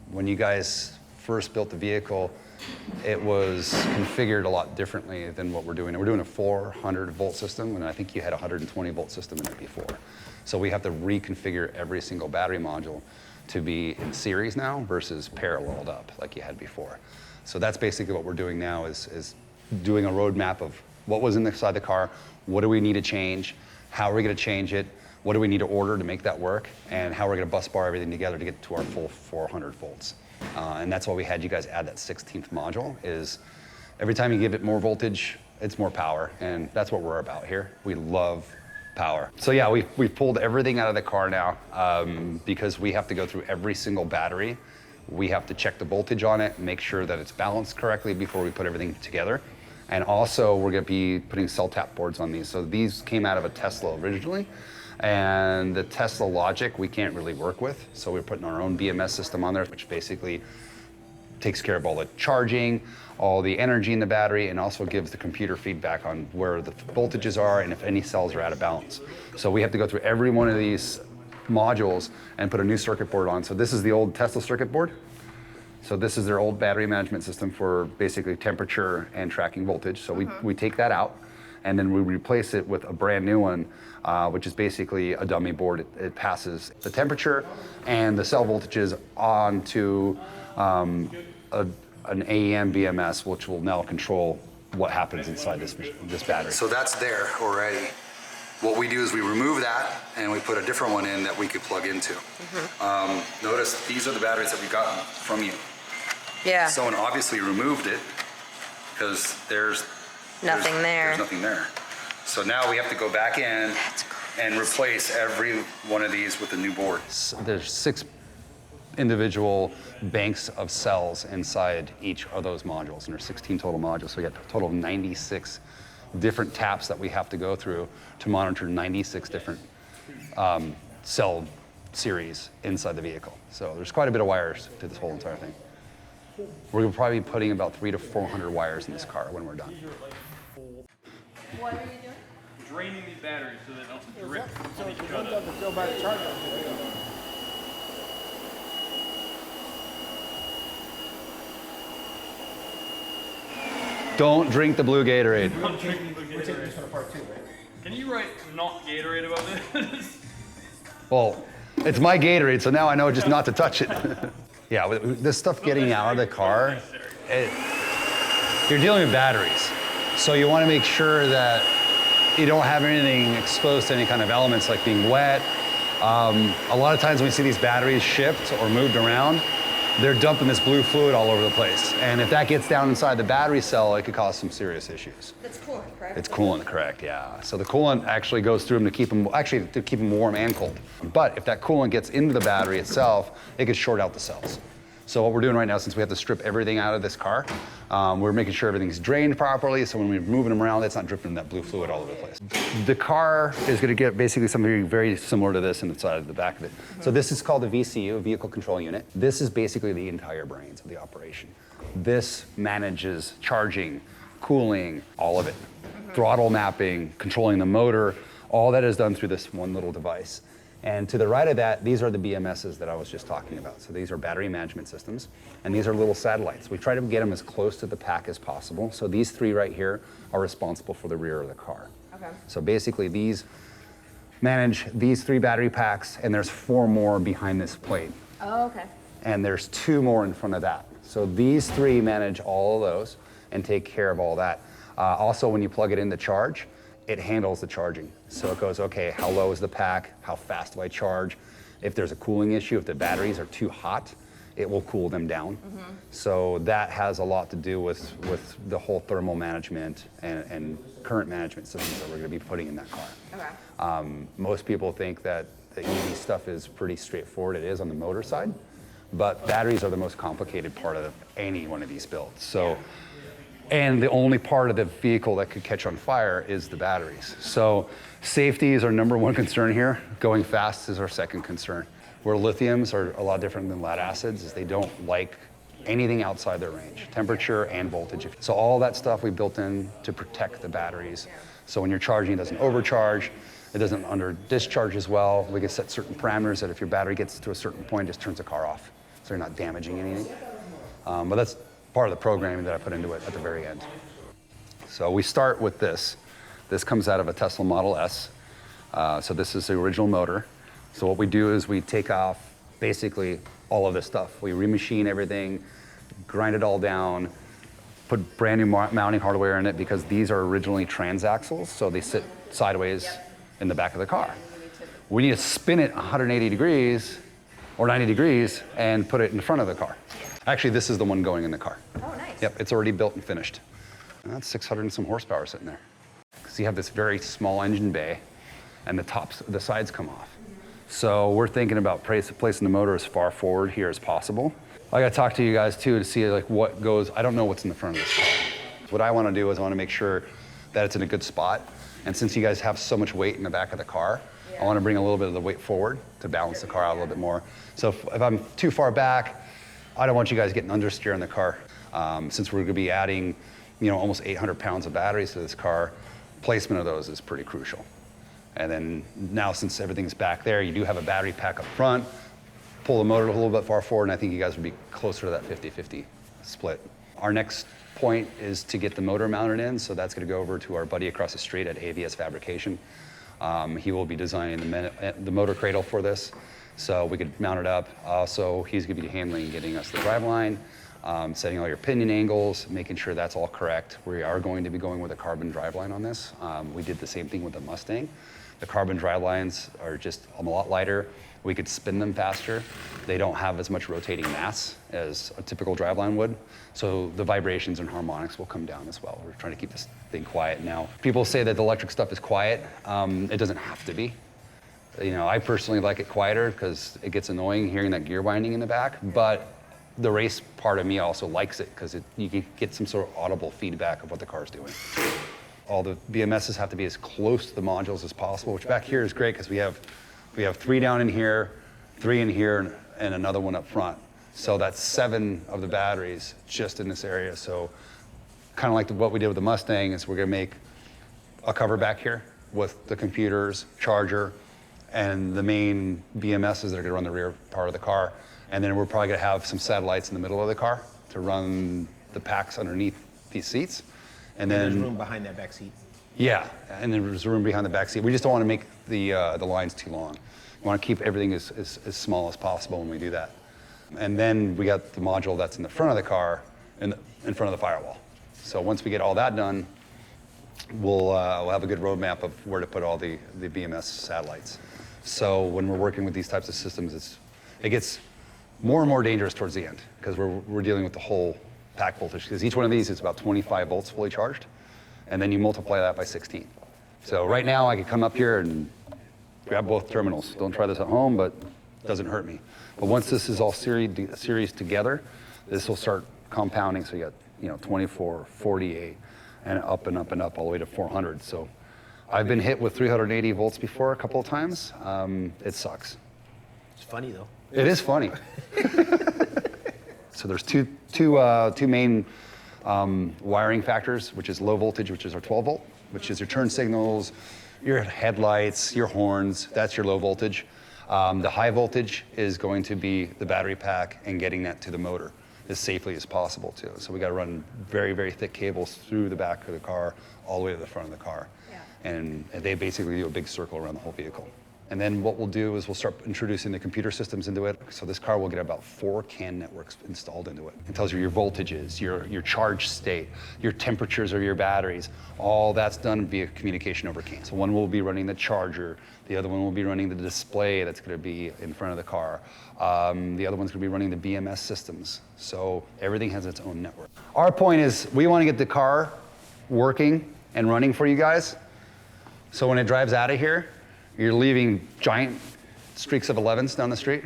When you guys first built the vehicle, it was configured a lot differently than what we're doing. We're doing a 400 volt system, and I think you had a 120 volt system in it before. So we have to reconfigure every single battery module to be in series now versus paralleled up like you had before. So that's basically what we're doing now is doing a roadmap of what was inside the car, what do we need to change, how are we going to change it, what do we need to order to make that work, and how we're going to bus bar everything together to get to our full 400 volts. And that's why we had you guys add that 16th module, is every time you give it more voltage, it's more power, and that's what we're about here. We love power. So yeah, we've pulled everything out of the car now because we have to go through every single battery. We have to check the voltage on it, make sure that it's balanced correctly before we put everything together. And also, we're going to be putting cell tap boards on these. So these came out of a Tesla originally, and the Tesla logic we can't really work with. So we're putting our own BMS system on there, which basically takes care of all the charging, all the energy in the battery, and also gives the computer feedback on where the voltages are and if any cells are out of balance. So we have to go through every one of these modules and put a new circuit board on. So this is the old Tesla circuit board. So this is their old battery management system for basically temperature and tracking voltage. So we take that out, and then we replace it with a brand new one, which is basically a dummy board. It passes the temperature and the cell voltages onto an AEM BMS, which will now control what happens inside this battery. So that's there already. What we do is we remove that and we put a different one in that we could plug into. Notice these are the batteries that we got from you. Yeah. Someone obviously removed it because there's nothing there. So now we have to go back in and replace every one of these with a new board. There's 6 individual banks of cells inside each of those modules, and there's 16 total modules. So we got a total of 96 different taps that we have to go through to monitor 96 different cell series inside the vehicle. So there's quite a bit of wires to this whole entire thing. We're probably putting about 300 to 400 wires in this car when we're done. What are you doing? Draining these batteries so they don't drip on each So other. to fill by the charger. Don't drink the blue Gatorade. Not drinking the We're taking Gatorade. this one apart too, right? Can you write not Gatorade above this? Well, it's my Gatorade, so now I know just not to touch it. Yeah, with this stuff getting out of the car, you're dealing with batteries. So you want to make sure that you don't have anything exposed to any kind of elements like being wet. A lot of times when we see these batteries shipped or moved around, they're dumping this blue fluid all over the place. And if that gets down inside the battery cell, it could cause some serious issues. That's coolant, correct? It's coolant, correct, yeah. So the coolant actually goes through them to keep them warm and cold. But if that coolant gets into the battery itself, it could short out the cells. So what we're doing right now, since we have to strip everything out of this car, we're making sure everything's drained properly, so when we're moving them around, it's not dripping that blue fluid all over the place. The car is gonna get basically something very similar to this inside of the back of it. So this is called the VCU, Vehicle Control Unit. This is basically the entire brains of the operation. This manages charging, cooling, all of it. Throttle mapping, controlling the motor, all that is done through this one little device. And to the right of that, these are the BMSs that I was just talking about. So these are battery management systems, and these are little satellites. We try to get them as close to the pack as possible. So these 3 right here are responsible for the rear of the car. Okay. So basically these manage these 3 battery packs, and there's 4 more behind this plate. Oh, okay. And there's 2 more in front of that. So these 3 manage all of those and take care of all that. Also, when you plug it in to charge, it handles the charging. So it goes, okay, how low is the pack? How fast do I charge? If there's a cooling issue, if the batteries are too hot, it will cool them down. So that has a lot to do with the whole thermal management and current management systems that we're going to be putting in that car. Okay. Most people think that the EV stuff is pretty straightforward. It is on the motor side, but batteries are the most complicated part of any one of these builds. So, and the only part of the vehicle that could catch on fire is the batteries. So safety is our number one concern here. Going fast is our second concern. Where lithiums are a lot different than lead acids is they don't like anything outside their range, temperature and voltage. So all that stuff we built in to protect the batteries. So when you're charging, it doesn't overcharge, it doesn't under discharge as well. We can set certain parameters that if your battery gets to a certain point, it just turns the car off. So you're not damaging anything. But that's part of the programming that I put into it at the very end. So we start with this. This comes out of a Tesla Model S. So this is the original motor. So what we do is we take off basically all of this stuff. We remachine everything, grind it all down, put brand new mounting hardware in it because these are originally transaxles, so they sit sideways in the back of the car. We need to spin it 180 degrees or 90 degrees and put it in front of the car. Actually, this is the one going in the car. Oh, nice. Yep, it's already built and finished. And that's 600 and some horsepower sitting there. So you have this very small engine bay and the sides come off. So we're thinking about placing the motor as far forward here as possible. I gotta talk to you guys too to see like what goes, I don't know what's in the front of this car. What I wanna do is I wanna make sure that it's in a good spot. And since you guys have so much weight in the back of the car, I wanna bring a little bit of the weight forward to balance the car out a little bit more. So if I'm too far back, I don't want you guys getting understeer in the car. Since we're gonna be adding, almost 800 pounds of batteries to this car, placement of those is pretty crucial. And then now since everything's back there, you do have a battery pack up front, pull the motor a little bit far forward, and I think you guys would be closer to that 50-50 split. Our next point is to get the motor mounted in, so that's gonna go over to our buddy across the street at AVS Fabrication. He will be designing the motor cradle for this, so we could mount it up. Also, he's gonna be handling getting us the driveline, setting all your pinion angles, making sure that's all correct. We are going to be going with a carbon driveline on this. We did the same thing with the Mustang. The carbon drivelines are just a lot lighter. We could spin them faster. They don't have as much rotating mass as a typical driveline would. So the vibrations and harmonics will come down as well. We're trying to keep this thing quiet now. People say that the electric stuff is quiet. It doesn't have to be. I personally like it quieter because it gets annoying hearing that gear winding in the back, but the race part of me also likes it because you can get some sort of audible feedback of what the car's doing. All the BMSs have to be as close to the modules as possible, which back here is great because we have 3 down in here, 3 in here, and another one up front. So that's 7 of the batteries just in this area. So kind of like what we did with the Mustang is we're gonna make a cover back here with the computers, charger, and the main BMSs that are gonna run the rear part of the car. And then we're probably gonna have some satellites in the middle of the car to run the packs underneath these seats. And then there's room behind that back seat. Yeah, and then there's room behind the back seat. We just don't want to make the lines too long. We want to keep everything as small as possible when we do that. And then we got the module that's in the front of the car, in front of the firewall. So once we get all that done, we'll have a good roadmap of where to put all the BMS satellites. So when we're working with these types of systems, it gets more and more dangerous towards the end because we're dealing with the whole pack voltage, because each one of these is about 25 volts fully charged, and then you multiply that by 16. So right now I could come up here and grab both terminals. Don't try this at home, but it doesn't hurt me. But once this is all series together, this will start compounding. So you got 24, 48, and up and up and up all the way to 400. So I've been hit with 380 volts before a couple of times. It sucks. It's funny though. It is funny. So there's two main wiring factors, which is low voltage, which is our 12 volt, which is your turn signals, your headlights, your horns. That's your low voltage. The high voltage is going to be the battery pack and getting that to the motor as safely as possible too. So we got to run very, very thick cables through the back of the car all the way to the front of the car. Yeah. And they basically do a big circle around the whole vehicle. And then what we'll do is we'll start introducing the computer systems into it. So this car will get about 4 CAN networks installed into it. It tells you your voltages, your charge state, your temperatures of your batteries. All that's done via communication over CAN. So one will be running the charger. The other one will be running the display that's going to be in front of the car. The other one's going to be running the BMS systems. So everything has its own network. Our point is we want to get the car working and running for you guys. So when it drives out of here, you're leaving giant streaks of 11s down the street.